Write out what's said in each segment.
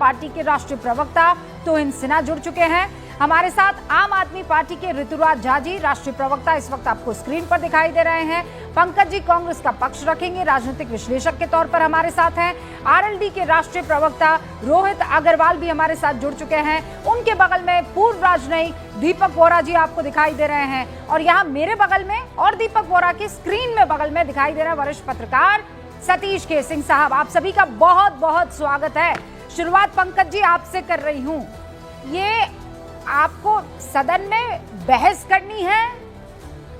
Party के राष्ट्रीय प्रवक्ता तोहिन सिन्हा जुड़ चुके हैं हमारे साथ। आम आदमी पार्टी के ऋतुराज झा जी राष्ट्रीय प्रवक्ता इस वक्त आपको स्क्रीन पर दिखाई दे रहे हैं। पंकज जी कांग्रेस का पक्ष रखेंगे, राजनीतिक विश्लेषक के तौर पर हमारे साथ हैं। आरएलडी के राष्ट्रीय प्रवक्ता रोहित अग्रवाल भी हमारे साथ जुड़ चुके हैं। उनके बगल में पूर्व राजनयिक दीपक वोरा जी आपको दिखाई दे रहे हैं और यहाँ मेरे बगल में और दीपक वोरा की स्क्रीन में बगल में दिखाई दे रहा है वरिष्ठ पत्रकार सतीश के सिंह साहब। आप सभी का बहुत बहुत स्वागत है। शुरुआत पंकज जी आपसे कर रही हूँ, ये आपको सदन में बहस करनी है,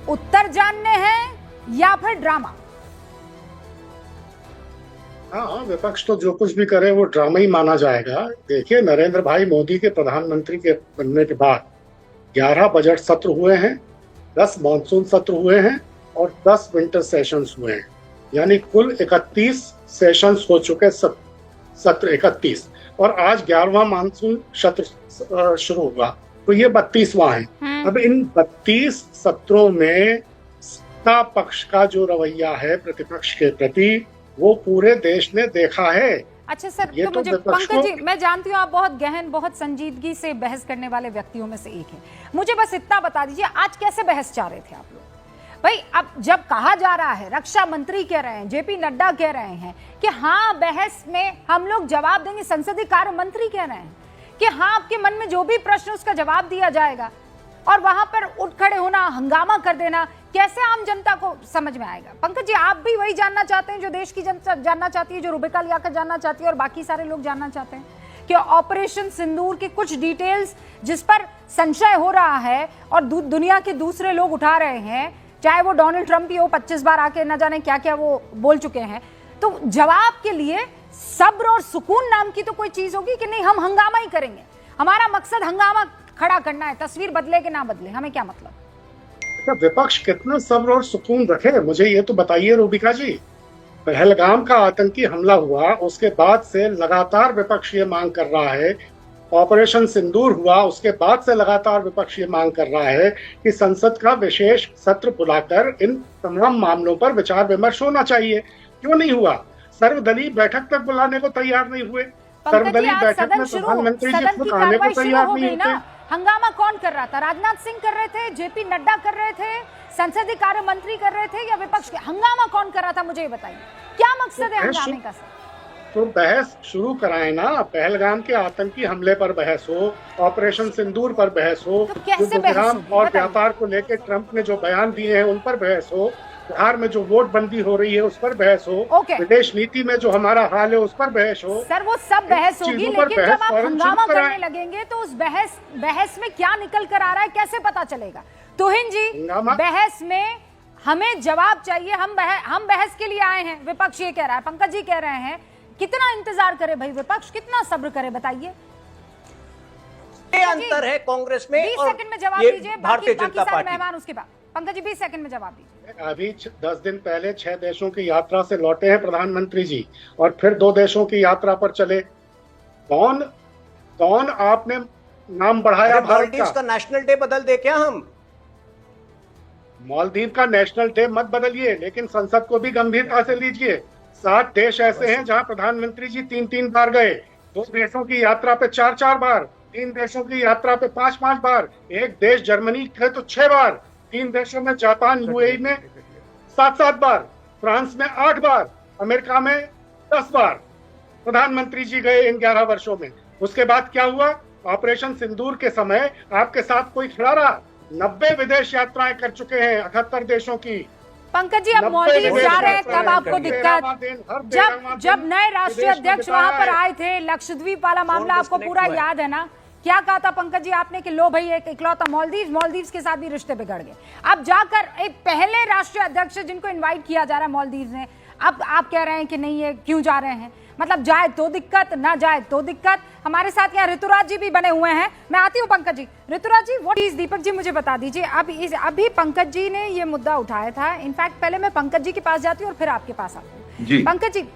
उत्तर जानने हैं या फिर ड्रामा? हाँ, विपक्ष तो जो कुछ भी करे वो ड्रामा ही माना जाएगा। देखिए, नरेंद्र भाई मोदी के प्रधानमंत्री के बनने के बाद 11 बजट सत्र हुए हैं, 10 मॉनसून सत्र हुए हैं और 10 विंटर सेशंस हुए हैं, यानी कुल 31 सेशंस हो चुके, सत्र 31, और आज 11वां मानसून सत्र शुरू हुआ, तो ये 32वां है। अब इन 32 सत्रों में सत्ता पक्ष का जो रवैया है प्रतिपक्ष के प्रति वो पूरे देश ने देखा है। अच्छा सर, तो मुझे पंकज जी, मैं जानती हूँ आप बहुत गहन, बहुत संजीदगी से बहस करने वाले व्यक्तियों में से एक है, मुझे बस इतना बता दीजिए आज कैसे बहस चाह रहे थे आप लोग? भाई अब जब कहा जा रहा है, रक्षा मंत्री कह रहे हैं, जेपी नड्डा कह रहे हैं कि हाँ बहस में हम लोग जवाब देंगे, संसदीय कार्य मंत्री कह रहे हैं कि हाँ आपके मन में जो भी प्रश्न उसका जवाब दिया जाएगा, और वहां पर उठ खड़े होना, हंगामा कर देना, कैसे आम जनता को समझ में आएगा? पंकज जी, आप भी वही जानना चाहते हैं जो देश की जनता जानना चाहती है, जो रुबिका लियाकत जानना चाहती है और बाकी सारे लोग जानना चाहते हैं कि ऑपरेशन सिंदूर के कुछ डिटेल्स जिस पर संशय हो रहा है और दुनिया के दूसरे लोग उठा रहे हैं, चाहे वो डोनाल्ड ट्रंप ही हो, 25 बार आके न जाने क्या क्या वो बोल चुके हैं, तो जवाब के लिए सब्र और सुकून नाम की तो कोई चीज होगी कि नहीं? हम हंगामा ही करेंगे, हमारा मकसद हंगामा खड़ा करना है, तस्वीर बदले कि ना बदले, हमें क्या मतलब? विपक्ष कितना सब्र और सुकून रखे, मुझे ये तो बताइए रूबिका जी। पहलगाम का आतंकी हमला हुआ, उसके बाद से लगातार विपक्ष ये मांग कर रहा है, ऑपरेशन सिंदूर हुआ, उसके बाद से लगातार विपक्ष ये मांग कर रहा है कि संसद का विशेष सत्र बुलाकर इन तमाम मामलों पर विचार विमर्श होना चाहिए। क्यों नहीं हुआ? सर्वदलीय बैठक तक बुलाने को तैयार नहीं हुए। सर्वदलीय बैठक में प्रधानमंत्री जी खुद आने को तैयार नहीं होते। हंगामा कौन कर रहा था? राजनाथ सिंह कर रहे थे, जेपी नड्डा कर रहे थे, संसदीय कार्य मंत्री कर रहे थे, या विपक्ष के? हंगामा कौन कर रहा था, मुझे ये बताइए, क्या मकसद है हंगामे का? तो बहस शुरू कराए ना, पहलगाम के आतंकी हमले पर बहस हो, ऑपरेशन सिंदूर पर बहस हो, तो गुजरात और व्यापार को लेकर ट्रंप ने जो बयान दिए हैं उन पर बहस हो, बिहार में जो वोट बंदी हो रही है उस पर बहस हो, विदेश नीति में जो हमारा हाल है उस पर बहस हो। सर वो सब बहस होगी, लेकिन जब आप हंगामा करने लगेंगे तो उस बहस में क्या निकल कर आ रहा है कैसे पता चलेगा? तोहिन जी, बहस में हमें जवाब चाहिए, हम बहस के लिए आए हैं, विपक्ष ये कह रहा है, पंकज जी कह रहे हैं, कितना इंतजार करे भाई विपक्ष, कितना सब्र करे, बताइए। ये अंतर है कांग्रेस में 20 सेकंड में जवाब दीजिए, बाकी सारे मेहमान उसके बाद। पंकज जी 20 सेकंड में जवाब दीजिए। अभी 10 दिन पहले 6 देशों की यात्रा से लौटे हैं प्रधानमंत्री जी, और फिर 2 देशों की यात्रा पर चले। कौन आपने नाम बढ़ाया भारत का नेशनल डे बदल दे क्या हम? मालदीव का नेशनल डे मत बदलिए, लेकिन संसद को भी गंभीरता से लीजिए। 7 देश ऐसे हैं जहां प्रधानमंत्री जी 3-3 बार गए, 2 देशों की यात्रा पे 4-4 बार, 3 देशों की यात्रा पे 5-5 बार, एक देश जर्मनी गए तो 6 बार, 3 देशों में जापान यूएई में 7-7 बार, फ्रांस में 8 बार, अमेरिका में 10 बार प्रधानमंत्री जी गए इन 11 वर्षों में। उसके बाद क्या हुआ? ऑपरेशन सिंदूर के समय आपके साथ कोई खड़ा रहा? 90 विदेश यात्राएं कर चुके हैं 78 देशों की। पंकज जी, अब मालदीव जा रहे हैं, कब आपको दिक्कत? जब नए राष्ट्रीय अध्यक्ष वहां पर आए थे, लक्षद्वीप वाला मामला आपको पूरा याद है ना? क्या कहा था पंकज जी आपने कि लो भाई एक इकलौता मालदीव के साथ भी रिश्ते बिगड़ गए। अब जाकर एक पहले राष्ट्रीय अध्यक्ष जिनको इनवाइट किया जा रहा है मालदीव ने, अब आप कह रहे हैं कि नहीं ये क्यों जा रहे हैं? मतलब जाए तो दिक्कत, ना जाए तो दिक्कत। हमारे साथ यहाँ ऋतुराज जी भी बने हुए हैं, मैं आती हूँ पंकज जी। ऋतुराज जी, व्हाट इज, दीपक जी मुझे बता दीजिए, अभी पंकज जी ने ये मुद्दा उठाया था। इनफैक्ट पहले मैं पंकज जी के पास जाती हूँ और फिर आपके पास आती हूँ। पंकज जी,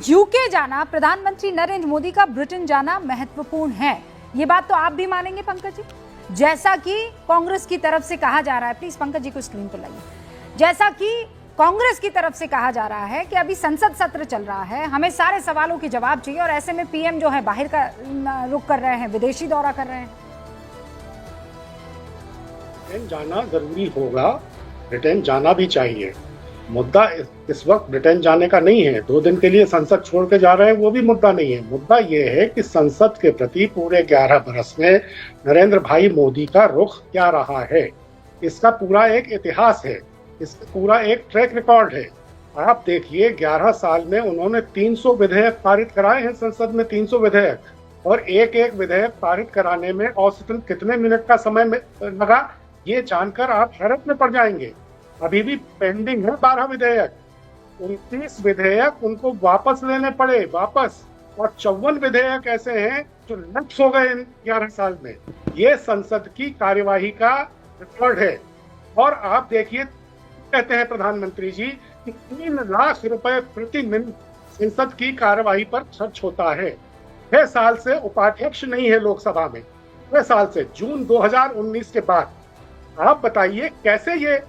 यूके जाना, प्रधानमंत्री नरेंद्र मोदी का ब्रिटेन जाना महत्वपूर्ण है, ये बात तो आप भी मानेंगे पंकज जी? जैसा कि कांग्रेस की तरफ से कहा जा रहा है, प्लीज पंकज जी को स्क्रीन पर लाइए, जैसा कि कांग्रेस की तरफ से कहा जा रहा है कि अभी संसद सत्र चल रहा है, हमें सारे सवालों के जवाब चाहिए, और ऐसे में पीएम जो है बाहर का रुख कर रहे हैं, विदेशी दौरा कर रहे हैं। ब्रिटेन जाना जरूरी होगा, ब्रिटेन जाना भी चाहिए। मुद्दा इस वक्त ब्रिटेन जाने का नहीं है, 2 दिन के लिए संसद छोड़ के जा रहे हैं वो भी मुद्दा नहीं है। मुद्दा ये है कि संसद के प्रति पूरे 11 बरस में नरेंद्र भाई मोदी का रुख क्या रहा है। इसका पूरा एक इतिहास है, इसका पूरा एक ट्रैक रिकॉर्ड है। आप देखिए 11 साल में उन्होंने 300 विधेयक पारित कराए हैं संसद में, 300 विधेयक, और एक एक विधेयक पारित कराने में औसतन कितने मिनट का समय लगा, ये जानकर आप हैरत में पड़ जाएंगे। अभी भी पेंडिंग है 12 विधेयक, 29 विधेयक उनको वापस लेने पड़े वापस, और 54 विधेयक ऐसे हैं जो लैप्स हो गए इन 11 साल में। ये संसद की कार्यवाही का रिकॉर्ड है। और आप देखिए, कहते हैं प्रधानमंत्री जी कि 3 लाख रुपए प्रति मिनट संसद की कार्यवाही पर खर्च होता है। 6 साल से उपाध्यक्ष नहीं है लोकसभा में, 6 साल से, जून 2019 के बाद। आप बताइए कैसे ये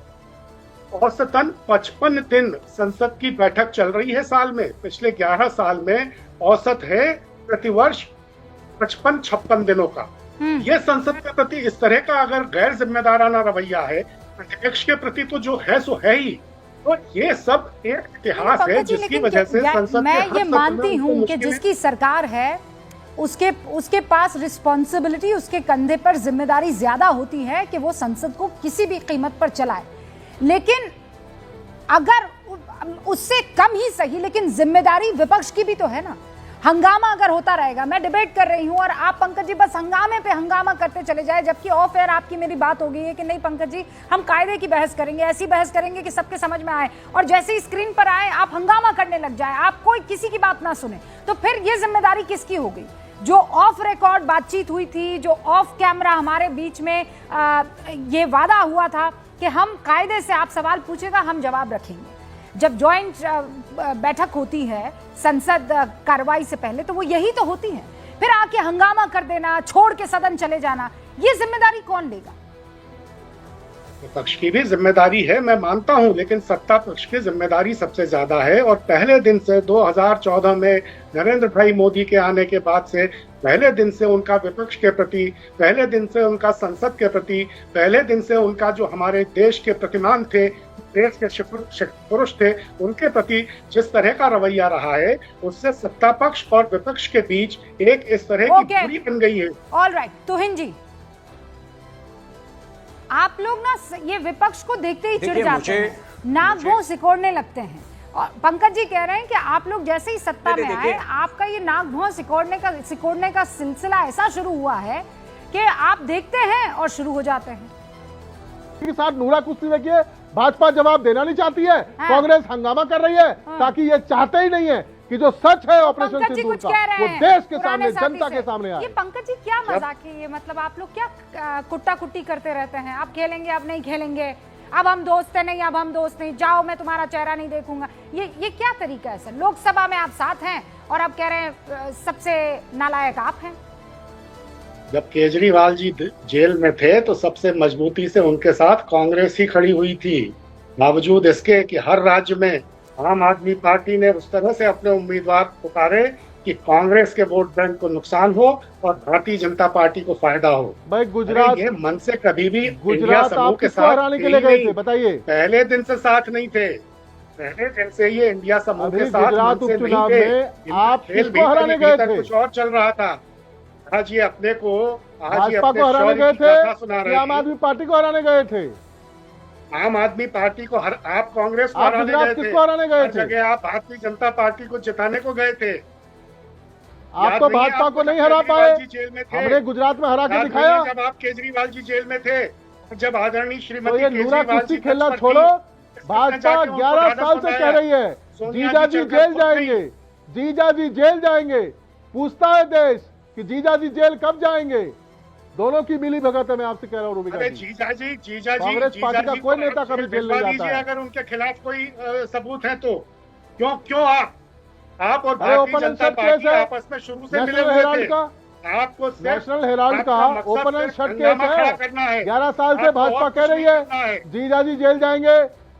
औसतन 55 दिन संसद की बैठक चल रही है साल में। पिछले 11 साल में औसत है प्रतिवर्ष 55-56 दिनों का। ये संसद के प्रति इस तरह का अगर गैर जिम्मेदाराना रवैया है, अध्यक्ष के प्रति तो जो है सो है ही। तो ये सब एक इतिहास है जिसकी वजह से संसद मैं ये मानती हूँ कि जिसकी सरकार है उसके पास रिस्पॉन्सिबिलिटी, उसके कंधे पर जिम्मेदारी ज्यादा होती है कि वो संसद को किसी भी कीमत पर चलाए। लेकिन अगर उससे कम ही सही, लेकिन जिम्मेदारी विपक्ष की भी तो है ना। हंगामा अगर होता रहेगा, मैं डिबेट कर रही हूं और आप पंकज जी बस हंगामे पे हंगामा करते चले जाए, जबकि ऑफ एयर आपकी मेरी बात हो गई है कि नहीं पंकज जी हम कायदे की बहस करेंगे, ऐसी बहस करेंगे कि सबके समझ में आए, और जैसे ही स्क्रीन पर आए आप हंगामा करने लग जाए, आप कोई किसी की बात ना सुने, तो फिर ये जिम्मेदारी किसकी हो गई? जो ऑफ रिकॉर्ड बातचीत हुई थी, जो ऑफ कैमरा हमारे बीच में ये वादा हुआ था कि हम कायदे से, आप सवाल पूछेगा हम जवाब रखेंगे। जब ज्वाइंट बैठक होती है संसद कार्रवाई से पहले, तो वो यही तो होती है। फिर आके हंगामा कर देना, छोड़ के सदन चले जाना, ये जिम्मेदारी कौन लेगा? विपक्ष की भी जिम्मेदारी है, मैं मानता हूं, लेकिन सत्ता पक्ष की जिम्मेदारी सबसे ज्यादा है। और पहले दिन से 2014 में नरेंद्र भाई मोदी के आने के बाद से, पहले दिन से उनका विपक्ष के प्रति, पहले दिन से उनका संसद के प्रति, पहले दिन से उनका जो हमारे देश के प्रतिमान थे, देश के पुरुष थे, उनके प्रति जिस तरह का रवैया रहा है, उससे सत्ता पक्ष और विपक्ष के बीच एक इस तरह की दूरी बन गई है। ऑलराइट, तुहिन जी, आप लोग ना ये विपक्ष को देखते ही चिढ़ जाते हैं, नाक मुंह सिकोड़ने लगते हैं। और पंकज जी कह रहे हैं कि आप लोग जैसे ही सत्ता में आए, आपका ये नाक मुंह सिकोड़ने का सिलसिला ऐसा शुरू हुआ है कि आप देखते हैं और शुरू हो जाते हैं। के साथ नूरा कुश्ती देखिए, भाजपा जवाब देना नहीं चाहती है, कांग्रेस हंगामा कर रही है, ताकि ये चाहते ही नहीं है कि जो सच है ऑपरेशन सिंदूर का वो देश के सामने, जनता के सामने आए। ये पंकज जी क्या मजाक है ये? मतलब आप लोग क्या कुट्टा कुट्टी करते रहते हैं? अब खेलेंगे, अब नहीं खेलेंगे, अब हम दोस्त हैं, नहीं अब हम दोस्त नहीं, जाओ मैं तुम्हारा चेहरा नहीं देखूंगा। ये क्या तरीका है सर? लोकसभा में आप साथ हैं और अब कह रहे हैं सबसे नालायक आप हैं। जब केजरीवाल जी जेल में थे तो सबसे मजबूती से उनके साथ कांग्रेस ही खड़ी हुई थी, बावजूद इसके कि हर राज्य में आम आदमी पार्टी ने उस तरह से अपने उम्मीदवार उतारे कि कांग्रेस के वोट बैंक को नुकसान हो और भारतीय जनता पार्टी को फायदा हो। भाई गुजरात, ये मन से कभी भी गुजरात समूह के साथ हराने के लिए गए थे, बताइए। पहले दिन से साथ नहीं थे, पहले दिन से ये इंडिया समूह के साथ गुजरात उपचुनाव में आप किसको हराने गए थे? कुछ और चल रहा था। आज ये अपने को, भाजपा को हराने गए थे, आम आदमी पार्टी को हराने गए थे? आम आदमी पार्टी को आप कांग्रेस को हराने गए थे, किसको हराने गए थे? जगह आप भारतीय जनता पार्टी को जिताने को गए थे। आप तो भाजपा को नहीं हरा पाए, हमने गुजरात में हरा के दिखाया। जब आप केजरीवाल जी जेल में थे, जब आदरणीय श्रीमती तो ये नूरा कुश्ती खेलना छोड़ो, भाजपा 11 साल से कह रही है जीजा जी जेल जाएंगे, जीजा जी जेल जाएंगे। पूछता है देश कि जीजा जी जेल कब जाएंगे? दोनों की मिली भगत है, मैं आपसे कह रहा हूँ रूबिका जी। जीजा जी कांग्रेस पार्टी का कोई नेता कभी जेल नहीं जाता है। अगर उनके खिलाफ कोई सबूत है तो क्यों आप और भारतीय जनता पार्टी आपस में शुरू से मिले हुए थे। आपको नेशनल हेराल्ड का ओपन एंड शट केस है। 11 साल से भाजपा कह रही है जीजा जी जेल जाएंगे,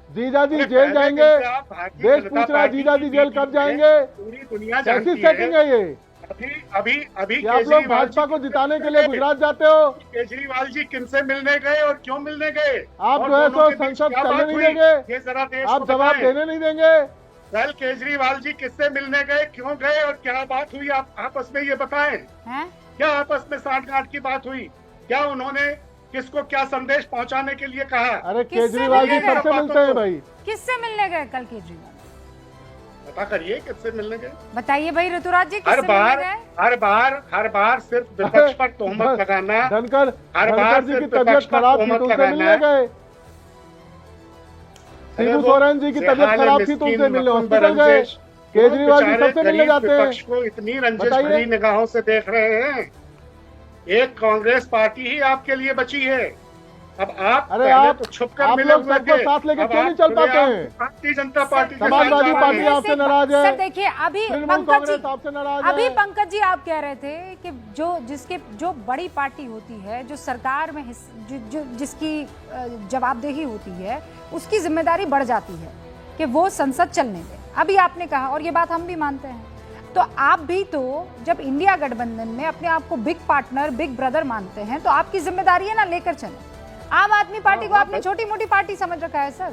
जीजा जी अरे जेल पहले जाएंगे। दिन से आप भारतीय देश जनता पूछ रहा है पार्टी जीजा की जी जेल बीच कब में जाएंगे। पूरी दुनिया कैसी जानती सेटिंग है। है ये अभी कि आप लोग केजरीवाल भाजपा जी को किनसे जिताने के मिलने लिए गए? गुजरात जाते हो। केजरीवाल जी किनसे मिलने गए और क्यों मिलने गए? आप और जो है दोनों सो के बीच संसद क्या चलने बात नहीं हुई? देंगे। ये जरा देश आप को जवाब बताएं। देने नहीं देंगे। कल केजरीवाल जी किससे मिलने गए, क्यों गए और क्या बात हुई आप आपस में ये बताएं। हैं? क्या आपस में साठगांठ की बात हुई? क्या उन्होंने किसको क्या संदेश पहुंचाने के लिए कहा? अरे किससे केजरीवाल जी मिलने गए? सबसे मिलते हैं भाई। किससे मिलने गए कल केजरीवाल? पता करिए किससे मिलने गए। बताइए भाई ऋतुराज जी, हर किससे मिलने बार गए? हर बार सिर्फ विपक्ष पर तोहमत लगाना। धनखड़ हर बार धनखड़ जी की सिर्फ तबीयत विपक्ष पर खराब थी तोहमत तो उनसे लगाना। मिलने गए। अरे शिबू वो सोरेन जी की तबीयत जेहान खराब थी तो मिस्कीन उनसे मिलने मुकुंद हॉस्पिटल गए। रंजिश, केजरीवाल जी बेचारे सबसे मिलने गरीब जाते हैं। विपक्ष को इतनी रंजिश बताइए। भरी निगाहों से देख रहे हैं। एक कांग्रेस पार्टी ही आपके लिए बची है। अब आप अरे पहले आप- तो छुपकर आप मिले लोग हुए सबको थे। साथ लेके अब क्यों नहीं आप चल पाते खुलेआम हैं? भारतीय जनता पार्टी के साथ समाजवादी जा पार्टी रहे हैं। आपसे नाराज है। सर देखिए, अभी तृणमूल पंकज कांग्रेस जी, आपसे नाराज अभी है। पंकज जी आप कह रहे थे कि जो बड़ी पार्टी होती है, जो सरकार में जिसकी जवाबदेही होती है, उसकी जिम्मेदारी बढ़ जाती है कि वो संसद चलने दे। अभी आपने कहा और ये बात हम भी मानते हैं। तो आप भी तो जब इंडिया गठबंधन में अपने आप को बिग पार्टनर, बिग ब्रदर मानते हैं, तो आपकी जिम्मेदारी है ना लेकर चलें। आम आदमी पार्टी को आपने छोटी मोटी पार्टी समझ रखा है सर।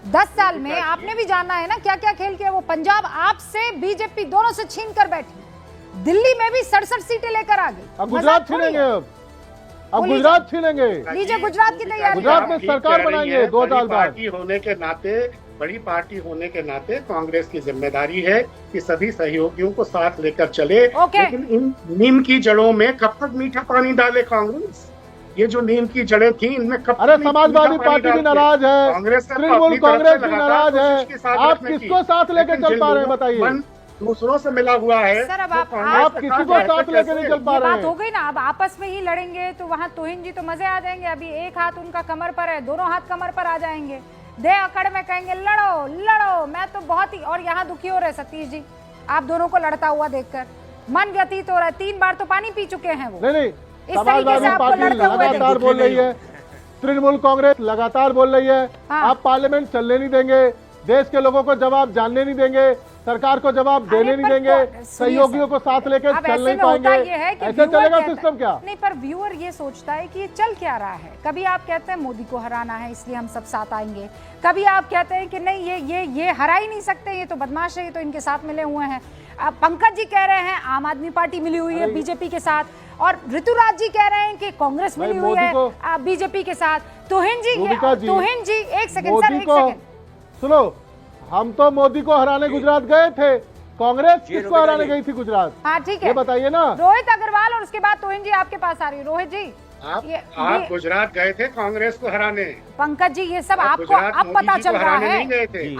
10 साल में आपने भी जाना है ना क्या क्या खेल किया। वो पंजाब आपसे बीजेपी दोनों से छीन कर बैठी, दिल्ली में भी 67 सीटें लेकर आ गई। अब गुजरात छीनेंगे। अब बोलिए। गुजरात छीनेंगे। लीजिए गुजरात की तैयारी। गुजरात में ठीक सरकार कह रही बनाएंगे है। 2 बड़ी साल बाद। पार्टी होने के नाते, बड़ी पार्टी होने के नाते कांग्रेस की जिम्मेदारी है कि सभी सहयोगियों को साथ लेकर चले। ओके। लेकिन इन नीम की जड़ों में कब तक मीठा पानी डाले कांग्रेस? ये जो नीम की जड़ें थी, इनमें कब अरे तक समाजवादी मीठा पानी पार्टी भी डालते? नाराज है। कांग्रेस ने तो तृणमूल अपनी तरफ कांग्रेस से भी लगातार नाराज कोशिश है। की साथ आप रखने की। किसको साथ लेके लेकिन चल जिन पा रहे हैं लोगों का बताइए। मन दूसरों से मिला हुआ है, सर, अब वो आप कांग्रेस आप के किसी साथ को बैठे साथ लेके नहीं कैसे? चल पा ये रहे बात हो हैं। गई ना। अब आपस में ही लड़ेंगे तो वहां तोहिन जी तो मजे आ जाएंगे। अभी एक हाथ उनका कमर पर है, दोनों हाथ कमर पर आ जाएंगे, दे अकड़ में कहेंगे लड़ो लड़ो। मैं तो बहुत ही, और यहाँ दुखी हो रहे सतीश जी आप दोनों को लड़ता हुआ देखकर, मन व्यतीत हो रहा है। 3 बार तो पानी पी चुके हैं वो। नहीं तरीके से समाजवादी आपको पार्टी लड़ते हुए लगातार देखते बोल रही है। तृणमूल कांग्रेस लगातार बोल रही है। हाँ। आप पार्लियामेंट चलने नहीं देंगे, देश के लोगों को जवाब जानने नहीं देंगे, सरकार को जवाब देने नहीं देंगे, सुनिए सहयोगियों को साथ लेकर अब चल ऐसे नहीं में होता पाएंगे। ये है कि ऐसे व्यूअर चलेगा कहता सिस्टम है- क्या? नहीं, पर व्यूअर ये सोचता है कि ये चल क्या रहा है। कभी आप कहते हैं मोदी को हराना है इसलिए हम सब साथ आएंगे, कभी आप कहते हैं कि नहीं ये हरा ही नहीं सकते, ये तो बदमाश है, ये तो इनके साथ मिले हुए हैं। अब पंकज जी कह रहे हैं आम आदमी पार्टी मिली हुई है बीजेपी के साथ, और ऋतुराज जी कह रहे हैं कि कांग्रेस भाई मिली हुई मोदी है को- बीजेपी के साथ। तोहिन जी रूबिका जी, एक सेकंड सर, मोदी एक को सेकंड। सुनो, हम तो मोदी को हराने गुजरात गए थे, कांग्रेस किसको हराने गई थी गुजरात? हाँ ठीक ये है, बताइए ना। रोहित अग्रवाल और उसके बाद तोहिन जी आपके पास आ रही है। रोहित जी आप गुजरात गए थे कांग्रेस को हराने। पंकज जी ये सब आप आपको गुजरात अब मोदी पता जी चल को रहा हराने है। नहीं गए थे।